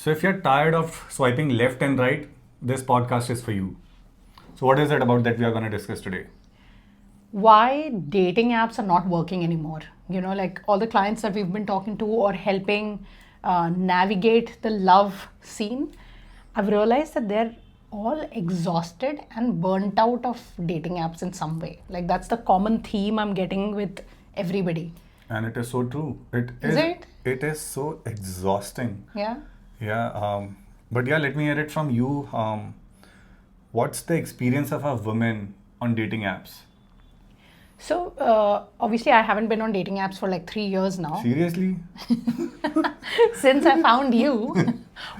So if you're tired of swiping left and right, this podcast is for you. So what is it about that we are going to discuss today? Why dating apps are not working anymore. Like all the clients that we've been talking to or helping navigate the love scene, I've realized that they're all exhausted and burnt out of dating apps in some way. Like that's the common theme I'm getting with everybody. And it is so true. Is it? It is so exhausting. Yeah. Yeah. But yeah, let me hear it from you. What's the experience of a woman on dating apps? So obviously I haven't been on dating apps for like 3 years now. Seriously? Since I found you,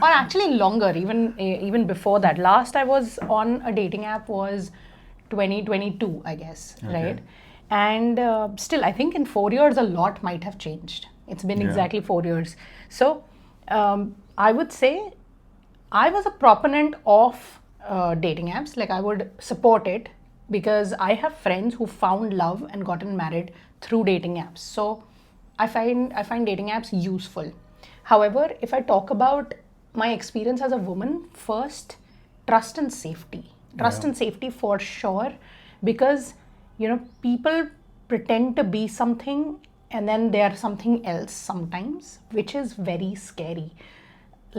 or actually longer, even before that. Last I was on a dating app was 2022, I guess, Okay. right? And still, I think in 4 years, a lot might have changed. It's been Yeah. exactly 4 years. So I would say I was a proponent of dating apps. Like I would support it because I have friends who found love and gotten married through dating apps. So I find dating apps useful. However, if I talk about my experience as a woman, first, trust and safety. Trust Yeah. and safety for sure, because people pretend to be something and then they are something else sometimes, which is very scary.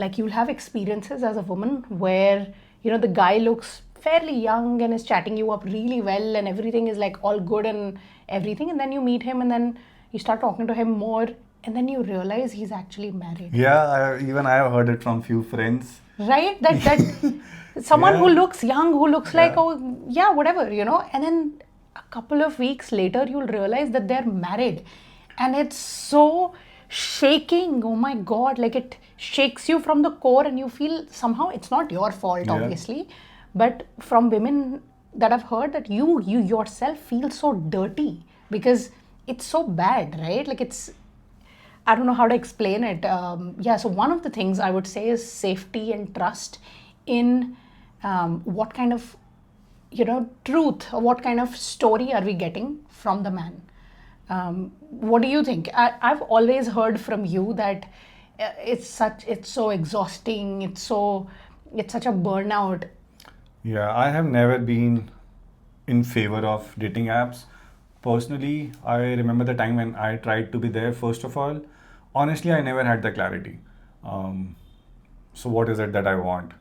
Like you'll have experiences as a woman where the guy looks fairly young and is chatting you up really well and everything is like all good and everything, and then you meet him and then you start talking to him more and then you realize he's actually married. Yeah, even I have heard it from few friends. Right, that someone who Yeah. looks young, who looks like, Yeah. oh yeah, whatever, and then a couple of weeks later you'll realize that they're married, and it's so shaking. Oh my god, like it shakes you from the core and you feel somehow it's not your fault, Yeah. obviously, but from women that I've heard, that you yourself feel so dirty because it's so bad, right? Like I don't know how to explain it. Yeah, so one of the things I would say is safety and trust in what kind of, truth or what kind of story are we getting from the man. What do you think? I've always heard from you that it's so exhausting. It's such a burnout. Yeah, I have never been in favor of dating apps. Personally, I remember the time when I tried to be there. First of all, honestly, I never had the clarity. So what is it that I want?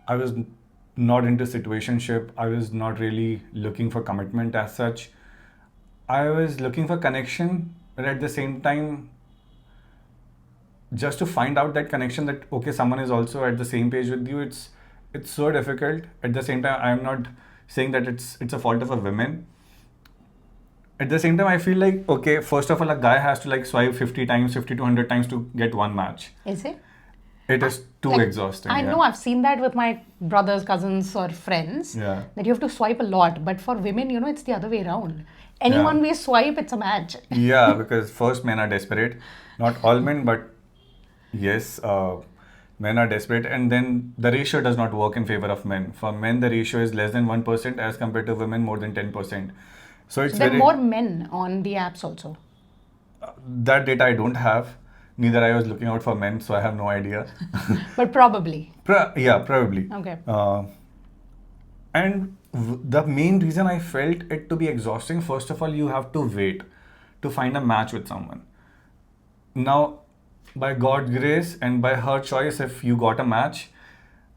I was not into situationship. I was not really looking for commitment as such. I was looking for connection, but at the same time, just to find out that connection, that okay, someone is also at the same page with you. It's so difficult. At the same time, I'm not saying that it's a fault of a woman. At the same time, I feel like, okay, first of all, a guy has to like swipe 50 times, 50 to 100 times to get one match. Is it? It is too Like, exhausting. I yeah. know I've seen that with my brothers, cousins, or friends, Yeah. that you have to swipe a lot. But for women, it's the other way around. Anyone we swipe, it's a match. Yeah, because first men are desperate. Not all men, but yes, men are desperate. And then the ratio does not work in favor of men. For men, the ratio is less than 1% as compared to women, more than 10%. So it's There are very... more men on the apps also. That data I don't have. Neither I was looking out for men, so I have no idea. But probably. Yeah, probably. Okay. And the main reason I felt it to be exhausting, first of all, you have to wait to find a match with someone. Now, by God's grace and by her choice, if you got a match,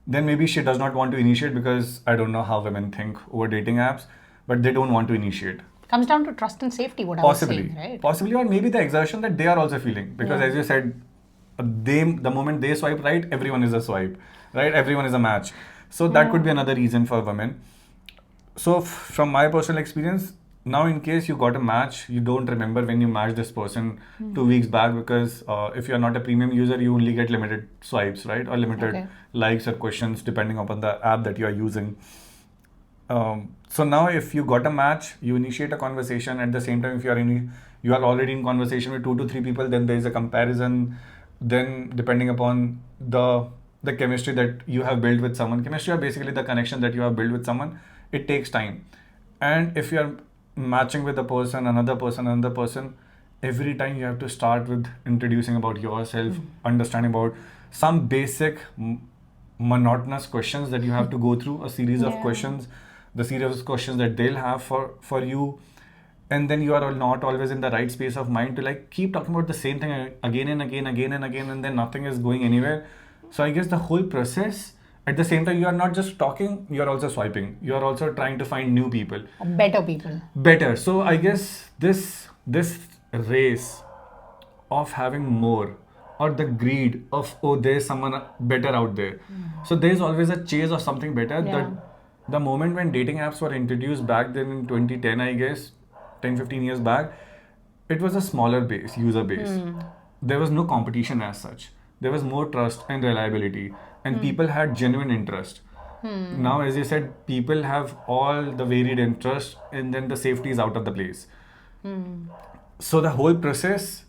then maybe she does not want to initiate, because I don't know how women think over dating apps, but they don't want to initiate. Comes down to trust and safety, what Possibly. I was saying, right? Possibly, or maybe the exertion that they are also feeling. Because Yeah. as you said, the moment they swipe right, everyone is a swipe, right? Everyone is a match. So that could be another reason for women. So from my personal experience, now in case you got a match, you don't remember when you matched this person 2 weeks back, because if you're not a premium user, you only get limited swipes, right? Or limited Okay. likes or questions depending upon the app that you are using. So now if you got a match, you initiate a conversation. At the same time, if you are already in conversation with 2 to 3 people, then there is a comparison. Then depending upon the chemistry that you have built with someone, chemistry are basically the connection that you have built with someone, it takes time. And if you are matching with a person, another person, every time you have to start with introducing about yourself, understanding about some basic monotonous questions that you have to go through, a series of Yeah. questions, the series of questions that they'll have for you, and then you are not always in the right space of mind to like keep talking about the same thing again and again, again and again, and then nothing is going anywhere. So I guess the whole process, at the same time, you are not just talking, you are also swiping, you are also trying to find new people, Better people. better. So I guess this race of having more, or the greed of, oh, there's someone better out there, so there's always a chase of something better. Yeah. That the moment when dating apps were introduced back then in 2010, I guess 10-15 years back, it was a smaller base, user base. There was no competition as such. There was more trust and reliability, and people had genuine interest. Now, as you said, people have all the varied interest, and then the safety is out of the place. So the whole process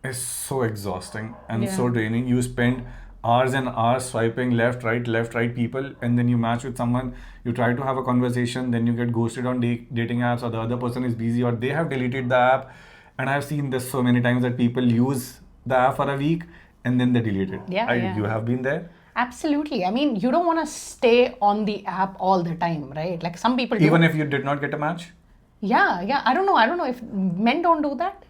is so exhausting and Yeah. so draining. You spend hours and hours swiping left, right people, and then you match with someone, you try to have a conversation, then you get ghosted on dating apps, or the other person is busy, or they have deleted the app. And I've seen this so many times that people use the app for a week and then they delete it. Yeah, yeah. You have been there? Absolutely. I mean, you don't want to stay on the app all the time, right? Like some people do. Even if you did not get a match? Yeah, yeah. I don't know if men don't do that.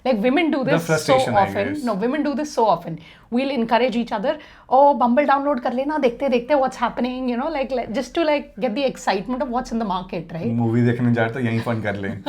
Like women do this so frustration, I often. guess. No, women do this so often. We'll encourage each other. Oh, Bumble download kar lena, dekhte dekhte what's happening, you know, like just to like get the excitement of what's in the market, right? Movie देखने जा रहे तो यहीं fun कर लें.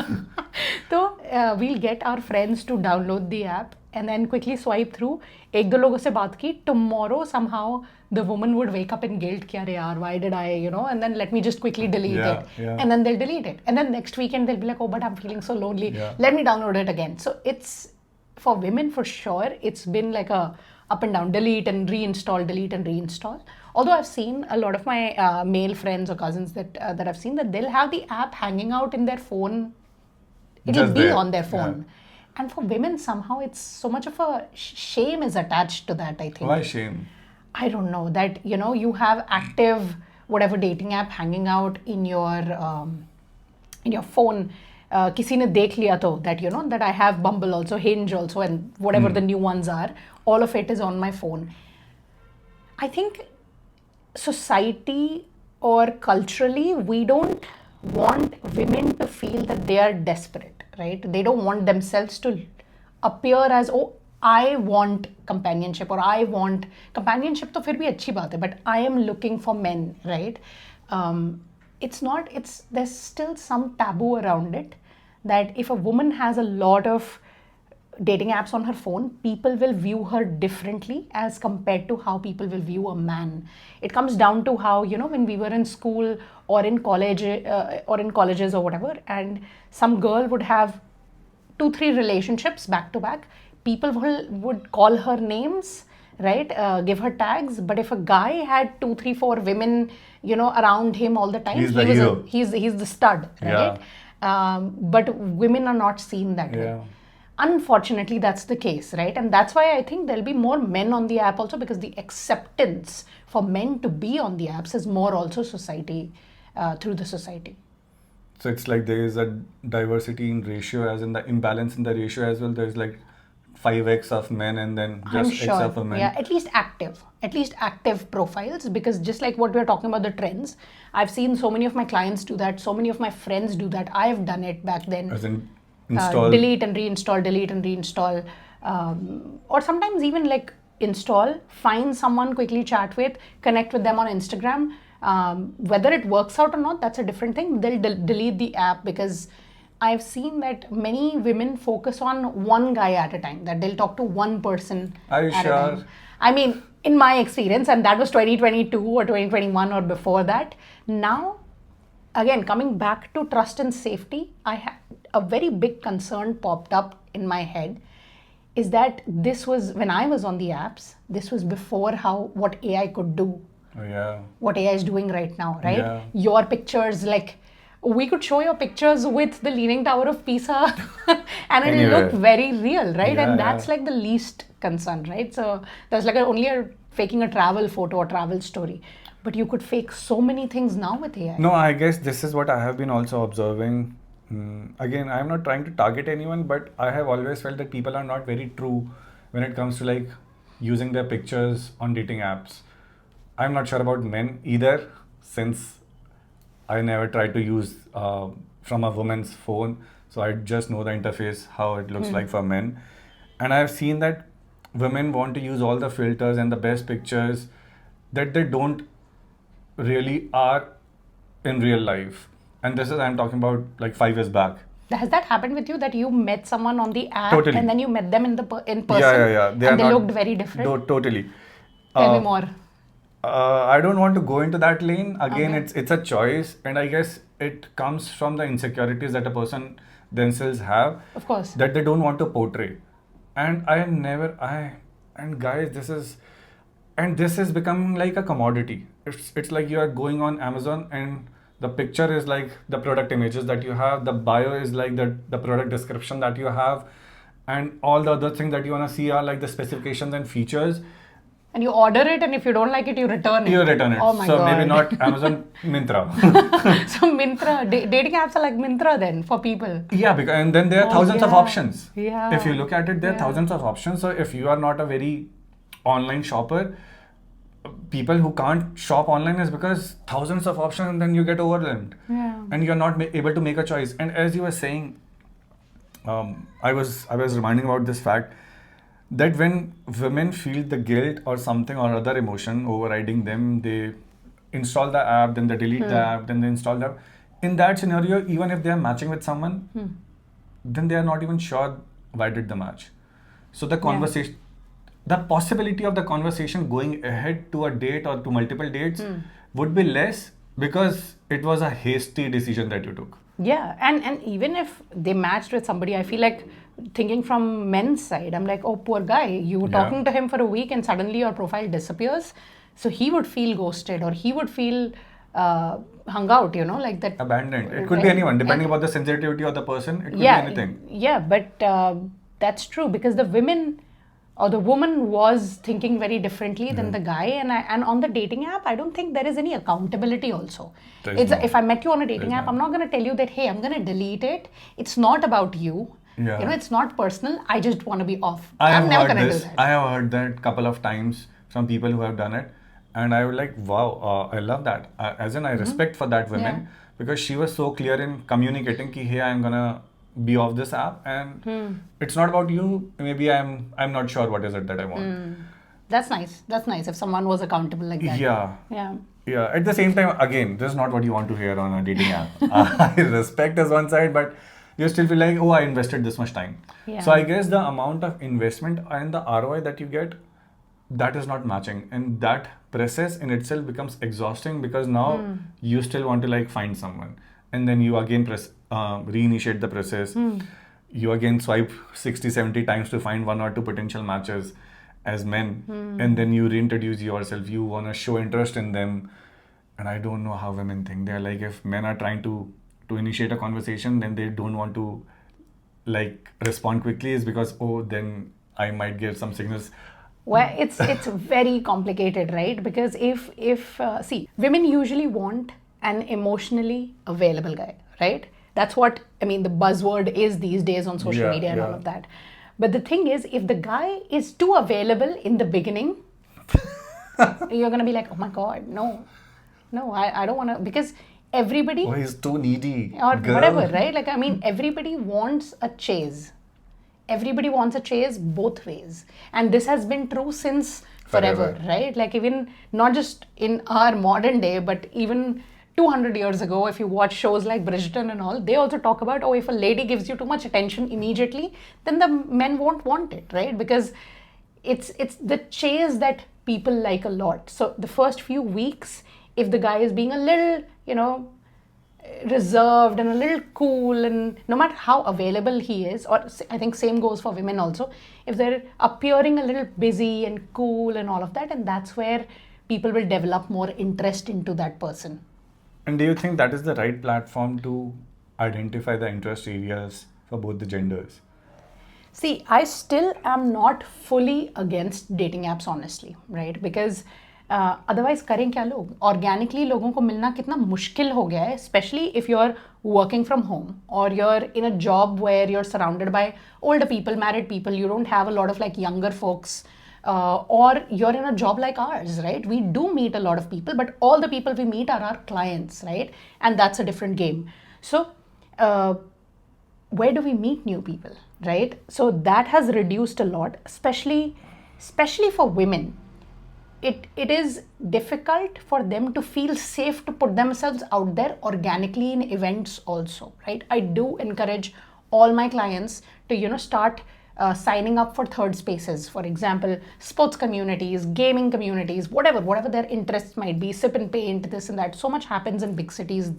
So we'll get our friends to download the app and then quickly swipe through. एक दो लोगों से बात की. Tomorrow somehow the woman would wake up in guilt. कि अरे यार, why did I, you know? And then let me just quickly delete Yeah, it. yeah. And then they'll delete it. And then next weekend they'll be like, oh, but I'm feeling so lonely. Yeah. Let me download it again. So it's for women for sure. It's been like a up and down, delete and reinstall, delete and reinstall. Although I've seen a lot of my male friends or cousins that I've seen that they'll have the app hanging out in their phone. It'll Just be there. on their phone. Yeah. And for women, somehow it's so much of a shame is attached to that, I think. Why shame? I don't know that, you know, you have active whatever dating app hanging out in your phone. किसी ने देख लिया तो that, you know, that I have Bumble also, Hinge also, and whatever the new ones are, all of it is on my phone. I think society or culturally, we don't want women to feel that they are desperate, right? They don't want themselves to appear as, oh, I want companionship, or I want companionship तो फिर भी अच्छी बात है, but I am looking for men, right? There's still some taboo around it, that if a woman has a lot of dating apps on her phone, people will view her differently as compared to how people will view a man. It comes down to how, you know, when we were in school or in college or in colleges or whatever, and some girl would have 2-3 relationships back to back, people would call her names, right? Give her tags. But if a guy had 2-3-4 women, you know, around him all the time, He's the hero. He's the stud, right? But women are not seen that way. Yeah. Unfortunately, that's the case, right? And that's why I think there'll be more men on the app also, because the acceptance for men to be on the apps is more also society, through the society. So it's like there is a diversity in ratio, as in the imbalance in the ratio as well. There's like 5x of men and then I'm just sure. x of a men. Yeah, at least active profiles, because just like what we're talking about the trends, I've seen so many of my clients do that, so many of my friends do that. I've done it back then. As in install. Delete and reinstall, delete and reinstall. Or sometimes even like install, find someone, quickly chat with, connect with them on Instagram. Whether it works out or not, that's a different thing. They'll delete the app, because I've seen that many women focus on one guy at a time, that they'll talk to one person Are you at a sure? time. I mean, in my experience, and that was 2022 or 2021 or before that. Now, again, coming back to trust and safety, I had a very big concern popped up in my head, is that this was when I was on the apps, this was before what AI could do. Oh, yeah. What AI is doing right now, right? Yeah. Your pictures, like we could show your pictures with the Leaning Tower of Pisa and it'll Anywhere. look very real, right? Yeah, And that's yeah. like the least concern, right? So there's like faking a travel photo or travel story. But you could fake so many things now with AI. No, I guess this is what I have been also observing. Again, I'm not trying to target anyone, but I have always felt that people are not very true when it comes to like using their pictures on dating apps. I'm not sure about men either, since I never tried to use from a woman's phone, so I just know the interface, how it looks like for men. And I've seen that women want to use all the filters and the best pictures that they don't really are in real life. And this is, I'm talking about like 5 years back. Has that happened with you, that you met someone on the app Totally. and then you met them in in person? Yeah. And they looked very different? Totally. Tell me more. I don't want to go into that lane. Again, Okay. it's a choice, and I guess it comes from the insecurities that a person themselves have, Of course. that they don't want to portray. And and guys, this is becoming like a commodity. It's like you are going on Amazon, and the picture is like the product images that you have, the bio is like the product description that you have, and all the other things that you want to see are like the specifications and features. And you order it, and if you don't like it, you return it. You return it. Oh my so God. maybe not Amazon, Myntra. So Myntra, dating apps are like Myntra then for people. Yeah, because and then there are thousands of yeah. options. Yeah. If you look at it, there are thousands of options. So if you are not a very online shopper, people who can't shop online is because thousands of options, and then you get overwhelmed. Yeah. And you're not able to make a choice. And as you were saying, I was reminding about this fact that when women feel the guilt or something or other emotion overriding them, they install the app, then they delete the app, then they install the app. In that scenario, even if they are matching with someone, then they are not even sure why did the match. So the conversation, the possibility of the conversation going ahead to a date or to multiple dates would be less, because it was a hasty decision that you took. Yeah, and even if they matched with somebody, I feel like, thinking from men's side, I'm like, oh, poor guy, you were talking to him for a week and suddenly your profile disappears. So he would feel ghosted, or he would feel hung out, like that. Abandoned. It could be anyone, depending upon the sensitivity of the person. It could be anything. Yeah, but that's true, because the women or the woman was thinking very differently than the guy, and on the dating app, I don't think there is any accountability also. If I met you on a dating app, I'm not going to tell you that, hey, I'm going to delete it. It's not about you. Yeah. It's not personal. I just want to be off. I'm never heard going to do this. that. I have heard that couple of times from people who have done it, and I was like, wow, I love that. As in, I respect for that woman, because she was so clear in communicating ki, hey, I'm gonna be off this app, and it's not about you. Maybe I'm not sure what is it that I want. That's nice. That's nice if someone was accountable like that. Yeah. Yeah. Yeah. At the same time, again, this is not what you want to hear on a dating app. I respect as one side, but you still feel like, oh, I invested this much time. Yeah. So I guess the amount of investment and the ROI that you get, that is not matching, and that process in itself becomes exhausting, because now you still want to like find someone, and then you again reinitiate the process. You again swipe 60-70 times to find 1 or 2 potential matches as men, and then you reintroduce yourself. You want to show interest in them, and I don't know how women think. They're like, if men are trying to initiate a conversation, then they don't want to like respond quickly, is because, oh, then I might give some signals. Well, it's very complicated, right? Because if see, women usually want an emotionally available guy, right? That's what, I mean, the buzzword is these days on social media and all of that. But the thing is, if the guy is too available in the beginning, you're gonna be like, oh my God, no, I don't want to, because everybody, Oh, he's too needy. or girl. whatever, right? Like, I mean, everybody wants a chase. Everybody wants a chase both ways. And this has been true since forever, right? Like, even not just in our modern day, but even 200 years ago, if you watch shows like Bridgerton and all, they also talk about, oh, if a lady gives you too much attention immediately, then the men won't want it, right? Because it's the chase that people like a lot. So the first few weeks, if the guy is being a little, reserved and a little cool, and no matter how available he is, or I think same goes for women also, if they're appearing a little busy and cool and all of that, and that's where people will develop more interest into that person. And do you think that is the right platform to identify the interest areas for both the genders? See, I still am not fully against dating apps, honestly, right? Because otherwise करें क्या लोग? Organically लोगों को मिलना कितना मुश्किल हो गया है, especially if you're working from home or you're in a job where you're surrounded by older people, married people. You don't have a lot of like younger folks or you're in a job like ours, right? We do meet a lot of people, but all the people we meet are our clients, right? And that's a different game. So where do we meet new people, right? So that has reduced a lot, especially for women. It is difficult for them to feel safe to put themselves out there organically in events also, right? I do encourage all my clients to start signing up for third spaces, for example sports communities, gaming communities, whatever their interests might be, sip and paint, this and that. So much happens in big cities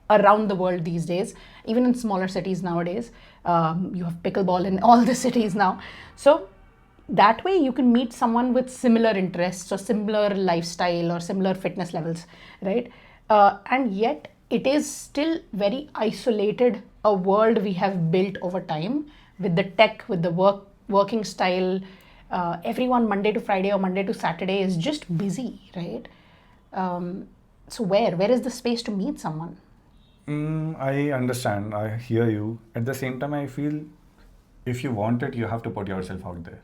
around the world these days, even in smaller cities nowadays. You have pickleball in all the cities now. So that way you can meet someone with similar interests or similar lifestyle or similar fitness levels, right? And yet it is still very isolated, a world we have built over time with the tech, with the working style. Everyone Monday to Friday or Monday to Saturday is just busy, right? So where is the space to meet someone? I understand. I hear you. At the same time, I feel if you want it, you have to put yourself out there.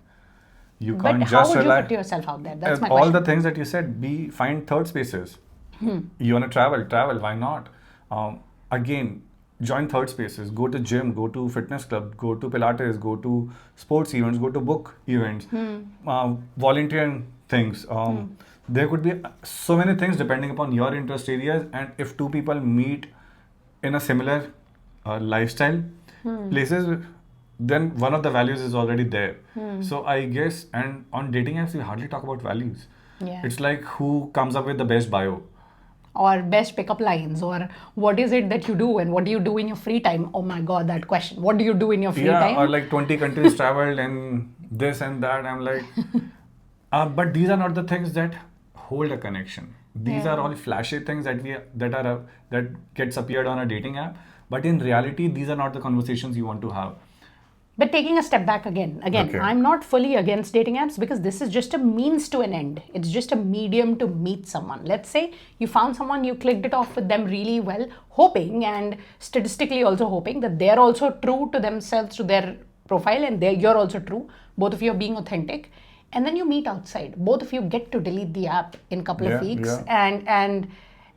You But can't how just would you rely. put yourself out there? That's my All the question. things that you said, find third spaces. You want to travel, why not? Again, join third spaces, go to gym, go to fitness club, go to Pilates, go to sports events, go to book events, volunteer in things. There could be so many things depending upon your interest areas, and if two people meet in a similar lifestyle places, then one of the values is already there. So I guess, and on dating apps, we hardly talk about values. Yeah. It's like who comes up with the best bio. Or best pickup lines, or what is it that you do and what do you do in your free time? Oh my god, that question. What do you do in your free Yeah, time? or like 20 countries traveled and this and that. I'm like, but these are not the things that hold a connection. These Yeah. are all flashy things that gets appeared on a dating app. But in reality, these are not the conversations you want to have. But taking a step back again, Okay. I'm not fully against dating apps because this is just a means to an end. It's just a medium to meet someone. Let's say you found someone, you clicked it off with them really well, hoping and statistically also hoping that they're also true to themselves, to their profile, and you're also true. Both of you are being authentic. And then you meet outside. Both of you get to delete the app in a couple of Yeah, weeks, yeah. and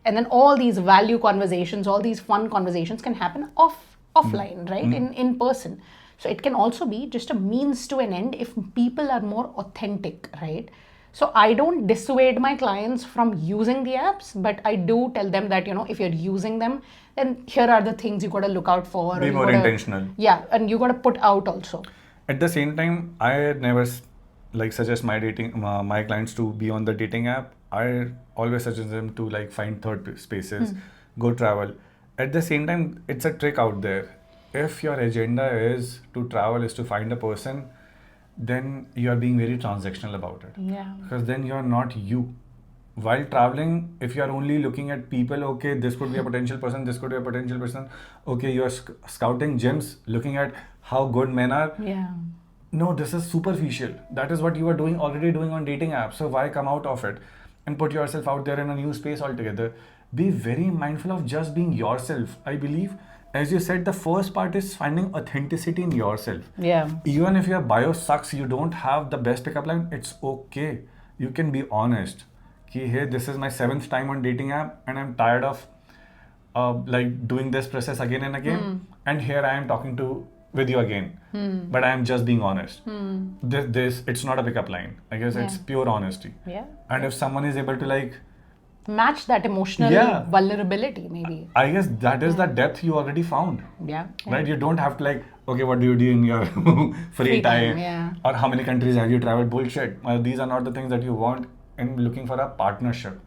then all these value conversations, all these fun conversations can happen offline, right? In person. So it can also be just a means to an end if people are more authentic, right? So I don't dissuade my clients from using the apps, but I do tell them that if you're using them, then here are the things you got to look out for. Be or you more gotta, intentional. Yeah, and you got to put out also. At the same time, I never like suggest my clients to be on the dating app. I always suggest them to like find third spaces, go travel. At the same time, it's a trick out there. If your agenda is to travel, is to find a person, then you are being very transactional about it. Yeah. Because then you are not you. While traveling, if you are only looking at people, okay, this could be a potential person, this could be a potential person. Okay, you are scouting gyms, looking at how good men are. Yeah. No, this is superficial. That is what you are already doing on dating apps. So why come out of it and put yourself out there in a new space altogether? Be very mindful of just being yourself. I believe, as you said, the first part is finding authenticity in yourself. Yeah. Even if your bio sucks, you don't have the best pickup line, it's okay. You can be honest. Ki, hey, this is my 7th time on dating app and I'm tired of like doing this process again and again. And here I am talking with you again. But I am just being honest. This it's not a pickup line. I guess it's Yeah. pure honesty. Yeah. And if someone is able to like, Match that emotional Yeah. vulnerability, maybe. I guess that is the depth you already found. Yeah. Right? You don't have to like, okay, what do you do in your free time? Yeah. Or how many countries have you traveled? Bullshit. These are not the things that you want in looking for a partnership.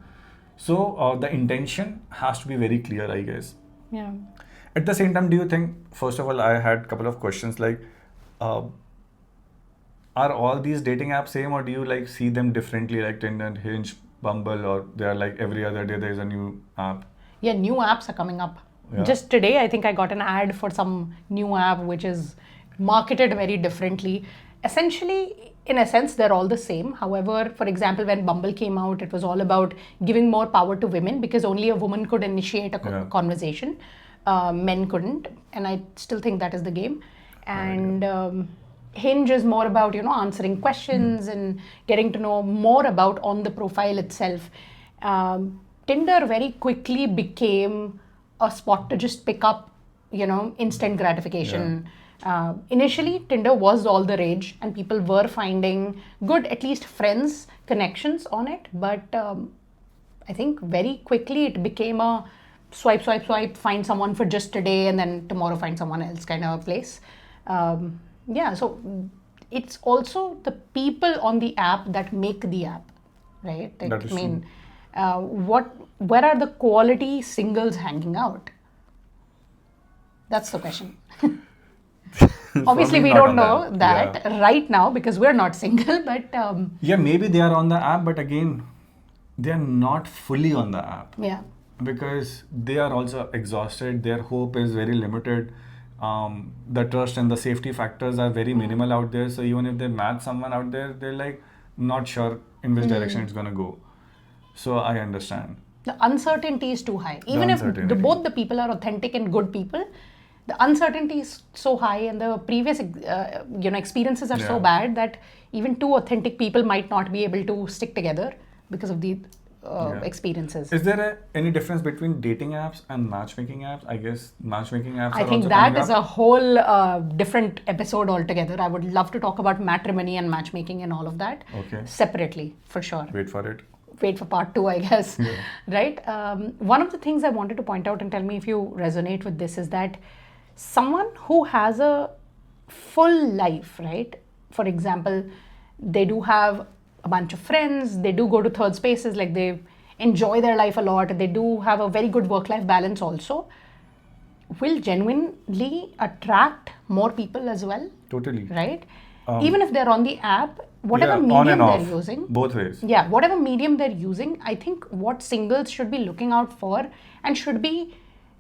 So the intention has to be very clear, I guess. Yeah. At the same time, do you think, first of all, I had a couple of questions like, uh, are all these dating apps same, or do you like see them differently, like Tinder, Hinge, Bumble, or they are like every other day there is a new app? Yeah, new apps are coming up. Yeah. Just today, I think I got an ad for some new app which is marketed very differently. Essentially, in a sense, they're all the same. However, for example, when Bumble came out, it was all about giving more power to women because only a woman could initiate a Yeah. conversation. Men couldn't. And I still think that is the game. And Hinge is more about, answering questions and getting to know more about on the profile itself. Tinder very quickly became a spot to just pick up, instant gratification. Initially, Tinder was all the rage, and people were finding good, at least friends, connections on it. But I think very quickly it became a swipe, swipe, swipe, find someone for just today, and then tomorrow find someone else kind of place. Yeah, so it's also the people on the app that make the app, right? Like, That is true. where are the quality singles hanging out? That's the question. Obviously, Probably we not don't on the know app. that right now because we're not single, but Yeah, maybe they are on the app, but again, they are not fully on the app yeah. because they are also exhausted. Their hope is very limited. The trust and the safety factors are very minimal out there. So even if they match someone out there, they're like not sure in which direction it's gonna go. So I understand The uncertainty is too high. the Even if uncertainty. both the people are authentic and good people, the uncertainty is so high, and the previous experiences are so Yeah. bad that even two authentic people might not be able to stick together because of the Yeah. experiences. Is there any difference between dating apps and matchmaking apps? I guess matchmaking apps I are think also coming that is up. a whole different episode altogether. I would love to talk about matrimony and matchmaking and all of that Okay. separately for sure. Wait for it. Wait for part two, I guess. Yeah. Right? One of the things I wanted to point out, and tell me if you resonate with this, is that someone who has a full life, right? For example, they do have a bunch of friends, they do go to third spaces, like they enjoy their life a lot, they do have a very good work life balance also, will genuinely attract more people as well, Totally. right? Um, Even if they're on the app, whatever Yeah, on and medium they're off, using, both ways. yeah, whatever medium they're using, I think what singles should be looking out for and should be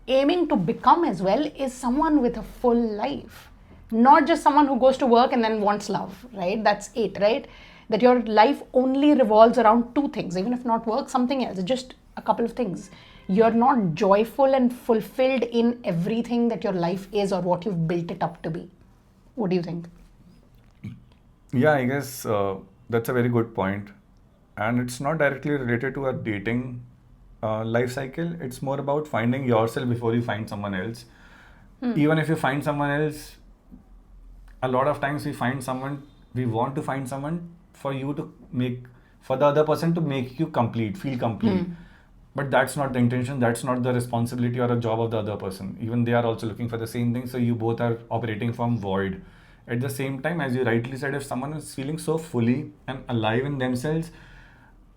aiming to become as well is someone with a full life. Not just someone who goes to work and then wants love, right? That's it, right? That your life only revolves around two things, even if not work, something else, just a couple of things. You're not joyful and fulfilled in everything that your life is or what you've built it up to be. What do you think? Yeah, I guess that's a very good point. And it's not directly related to a dating life cycle. It's more about finding yourself before you find someone else. Even if you find someone else, a lot of times we want to find someone for you to make, for the other person to make you complete, feel complete. But that's not the intention, that's not the responsibility or a job of the other person. Even they are also looking for the same thing, so you both are operating from void. At the same time, as you rightly said, if someone is feeling so fully and alive in themselves,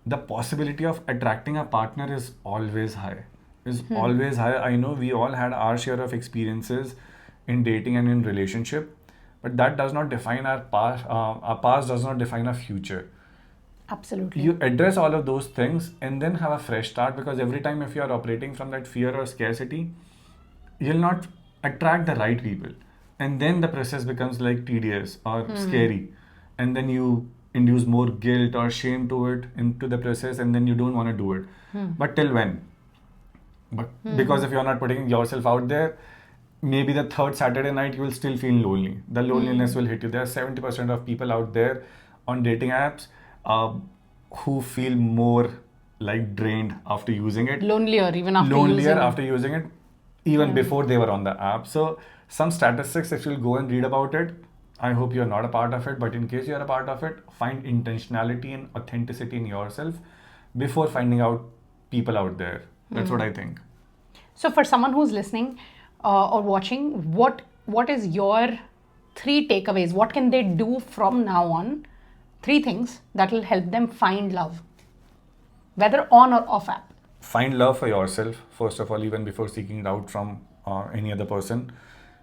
the possibility of attracting a partner is always high. Is always high. I know we all had our share of experiences in dating and in relationship, but that does not define our past. Our past does not define our future. Absolutely. You address all of those things and then have a fresh start, because every time if you are operating from that fear or scarcity, you'll not attract the right people, and then the process becomes like tedious or scary, and then you induce more guilt or shame to it into the process, and then you don't want to do it. But till when? But because if you're not putting yourself out there, maybe the third Saturday night you will still feel lonely. The loneliness will hit you. There are 70% of people out there on dating apps uh, who feel more like drained after using it, Lonelier even after lonelier using. after using it, even before they were on the app. So some statistics, if you'll go and read about it, I hope you're not a part of it, but in case you're a part of it, find intentionality and authenticity in yourself before finding out people out there. That's what I think. So for someone who's listening or watching, what is your three takeaways? What can they do from now on? Three things that will help them find love, whether on or off app. Find love for yourself, first of all, even before seeking it out from any other person.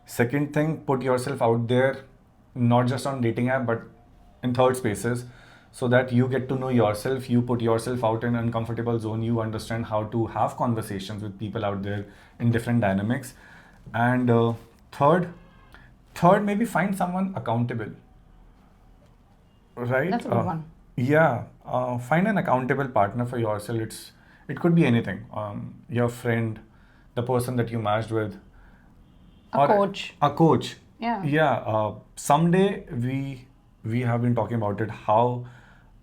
Second thing, put yourself out there, not just on dating app, but in third spaces, so that you get to know yourself. You put yourself out in uncomfortable zone. You understand how to have conversations with people out there in different dynamics. And third, third, maybe find someone accountable. Right? That's a good one. Yeah, find an accountable partner for yourself. It could be anything. Your friend, the person that you matched with, A coach. a coach. Yeah. Yeah, someday we have been talking about it. How,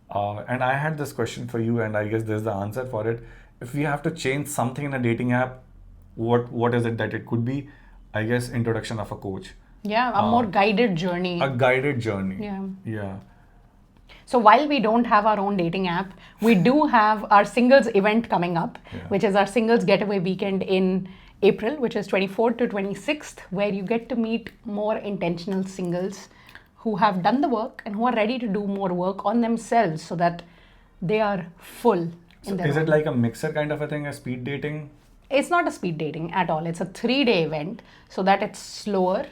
and I had this question for you, and I guess there's the answer for it. If we have to change something in a dating app, what is it that it could be? I guess introduction of a coach, Yeah, a more uh, guided journey. a guided journey. Yeah. Yeah. So while we don't have our own dating app, we do have our singles event coming up, Yeah. which is our singles getaway weekend in April, which is 24th to 26th, where you get to meet more intentional singles who have done the work and who are ready to do more work on themselves so that they are full So in their is it own. like a mixer kind of a thing, a speed dating? It's not a speed dating at all. It's a 3-day event so that it's slower,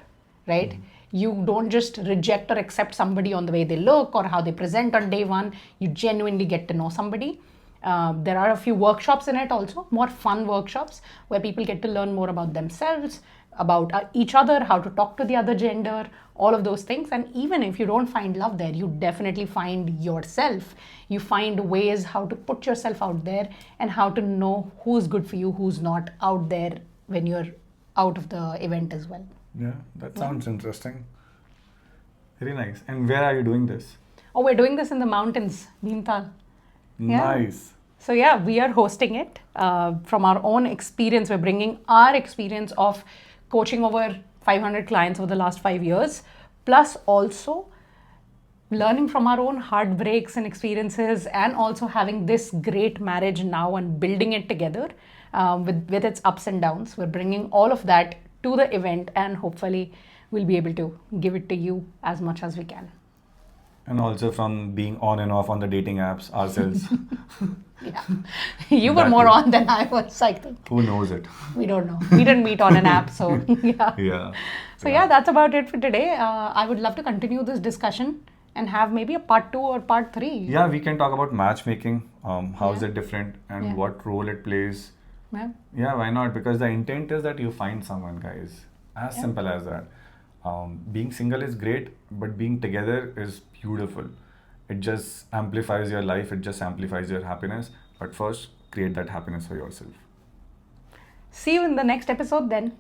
right? You don't just reject or accept somebody on the way they look or how they present on day one. You genuinely get to know somebody. There are a few workshops in it also, more fun workshops where people get to learn more about themselves, about each other, how to talk to the other gender, all of those things. And even if you don't find love there, you definitely find yourself. You find ways how to put yourself out there and how to know who's good for you, who's not out there when you're out of the event as well. Yeah, that sounds interesting. Very nice. And where are you doing this? Oh, we're doing this in the mountains, Bhimtal. Yeah. Nice. So yeah, we are hosting it from our own experience. We're bringing our experience of coaching over 500 clients over the last 5 years, plus also learning from our own heartbreaks and experiences, and also having this great marriage now and building it together with its ups and downs. We're bringing all of that to the event, and hopefully we'll be able to give it to you as much as we can. And also from being on and off on the dating apps ourselves. Yeah. You were That more too. on than I was, I think. Who knows it? We don't know. We didn't meet on an app, so yeah. Yeah. So yeah, that's about it for today. I would love to continue this discussion and have maybe a part 2 or part 3. Yeah, we can talk about matchmaking. How is Yeah. it different and Yeah. what role it plays. Yeah. Yeah, why not? Because the intent is that you find someone, guys. As Yeah. simple as that. Being single is great, but being together is beautiful. It just amplifies your life, it just amplifies your happiness. But first, create that happiness for yourself. See you in the next episode then.